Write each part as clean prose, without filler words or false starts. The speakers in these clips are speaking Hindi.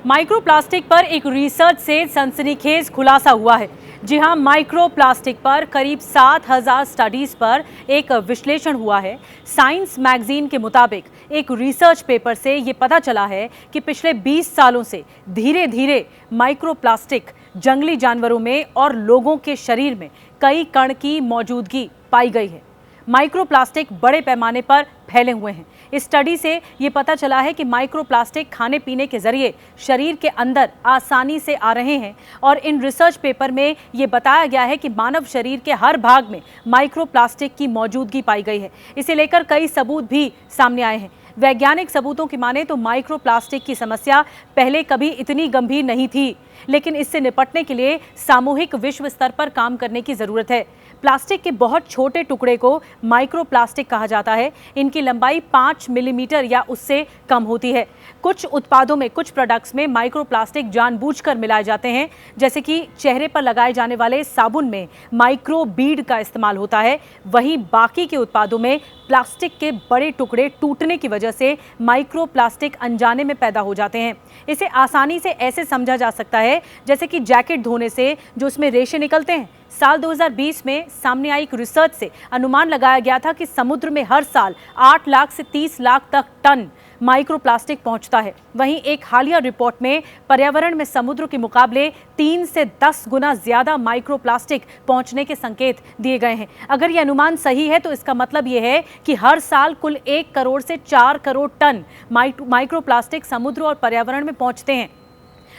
माइक्रोप्लास्टिक पर एक रिसर्च से सनसनीखेज खुलासा हुआ है। जी हां, माइक्रोप्लास्टिक पर करीब 7,000 स्टडीज पर एक विश्लेषण हुआ है। साइंस मैगजीन के मुताबिक एक रिसर्च पेपर से ये पता चला है कि पिछले 20 सालों से धीरे धीरे माइक्रोप्लास्टिक जंगली जानवरों में और लोगों के शरीर में कई कण की मौजूदगी पाई गई है। माइक्रोप्लास्टिक बड़े पैमाने पर फैले हुए हैं। इस स्टडी से ये पता चला है कि माइक्रोप्लास्टिक खाने पीने के जरिए शरीर के अंदर आसानी से आ रहे हैं और इन रिसर्च पेपर में ये बताया गया है कि मानव शरीर के हर भाग में माइक्रोप्लास्टिक की मौजूदगी पाई गई है। इसे लेकर कई सबूत भी सामने आए हैं। वैज्ञानिक सबूतों की माने तो माइक्रोप्लास्टिक की समस्या पहले कभी इतनी गंभीर नहीं थी, लेकिन इससे निपटने के लिए सामूहिक विश्व स्तर पर काम करने की जरूरत है। प्लास्टिक के बहुत छोटे टुकड़े को माइक्रोप्लास्टिक कहा जाता है। इनकी लंबाई 5 मिलीमीटर या उससे कम होती है। कुछ उत्पादों में, कुछ प्रोडक्ट्स में माइक्रोप्लास्टिक जानबूझकर मिलाए जाते हैं, जैसे कि चेहरे पर लगाए जाने वाले साबुन में माइक्रो बीड का इस्तेमाल होता है। वहीं बाकी के उत्पादों में प्लास्टिक के बड़े टुकड़े टूटने की वजह से माइक्रोप्लास्टिक अनजाने में पैदा हो जाते हैं। इसे आसानी से ऐसे समझा जा सकता है जैसे कि जैकेट धोने से जो उसमें रेशे निकलते हैं। साल 2020 में सामने आई एक रिसर्च से अनुमान लगाया गया था कि समुद्र में हर साल 8 लाख से 30 लाख तक टन माइक्रोप्लास्टिक पहुंचता है। वहीं एक हालिया रिपोर्ट में पर्यावरण में समुद्र के मुकाबले 3 से 10 गुना ज्यादा माइक्रोप्लास्टिक पहुंचने के संकेत दिए गए हैं। अगर यह अनुमान सही है तो इसका मतलब यह है कि हर साल कुल 1 करोड़ से 4 करोड़ टन माइक्रोप्लास्टिक समुद्र और पर्यावरण में पहुंचते हैं।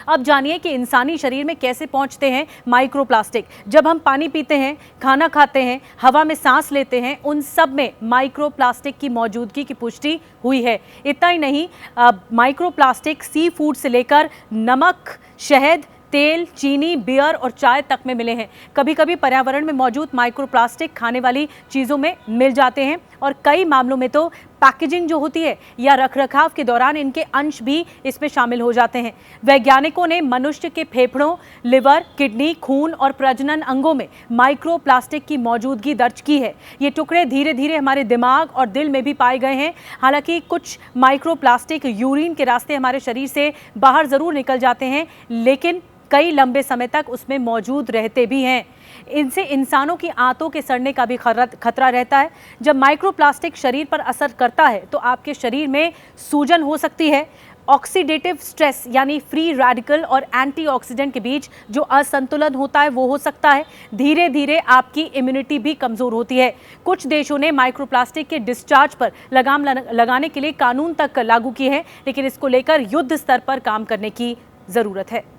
अब जानिए कि इंसानी शरीर में कैसे पहुंचते हैं माइक्रोप्लास्टिक। जब हम पानी पीते हैं, खाना खाते हैं, हवा में सांस लेते हैं, उन सब में माइक्रोप्लास्टिक की मौजूदगी की पुष्टि हुई है। इतना ही नहीं, माइक्रोप्लास्टिक सी फूड से लेकर नमक, शहद, तेल, चीनी, बियर और चाय तक में मिले हैं। कभी कभी पर्यावरण में मौजूद माइक्रोप्लास्टिक खाने वाली चीज़ों में मिल जाते हैं और कई मामलों में तो पैकेजिंग जो होती है या रखरखाव के दौरान इनके अंश भी इसमें शामिल हो जाते हैं। वैज्ञानिकों ने मनुष्य के फेफड़ों, लिवर, किडनी, खून और प्रजनन अंगों में माइक्रोप्लास्टिक की मौजूदगी दर्ज की है। ये टुकड़े धीरे धीरे हमारे दिमाग और दिल में भी पाए गए हैं। हालांकि कुछ माइक्रोप्लास्टिक यूरिन के रास्ते हमारे शरीर से बाहर जरूर निकल जाते हैं, लेकिन कई लंबे समय तक उसमें मौजूद रहते भी हैं। इनसे इंसानों की आंतों के सड़ने का भी खतरा रहता है। जब माइक्रोप्लास्टिक शरीर पर असर करता है तो आपके शरीर में सूजन हो सकती है। ऑक्सीडेटिव स्ट्रेस यानी फ्री रेडिकल और एंटीऑक्सीडेंट के बीच जो असंतुलन होता है वो हो सकता है। धीरे धीरे आपकी इम्यूनिटी भी कमजोर होती है। कुछ देशों ने माइक्रोप्लास्टिक के डिस्चार्ज पर लगाम लगाने के लिए कानून तक लागू किए हैं, लेकिन इसको लेकर युद्ध स्तर पर काम करने की जरूरत है।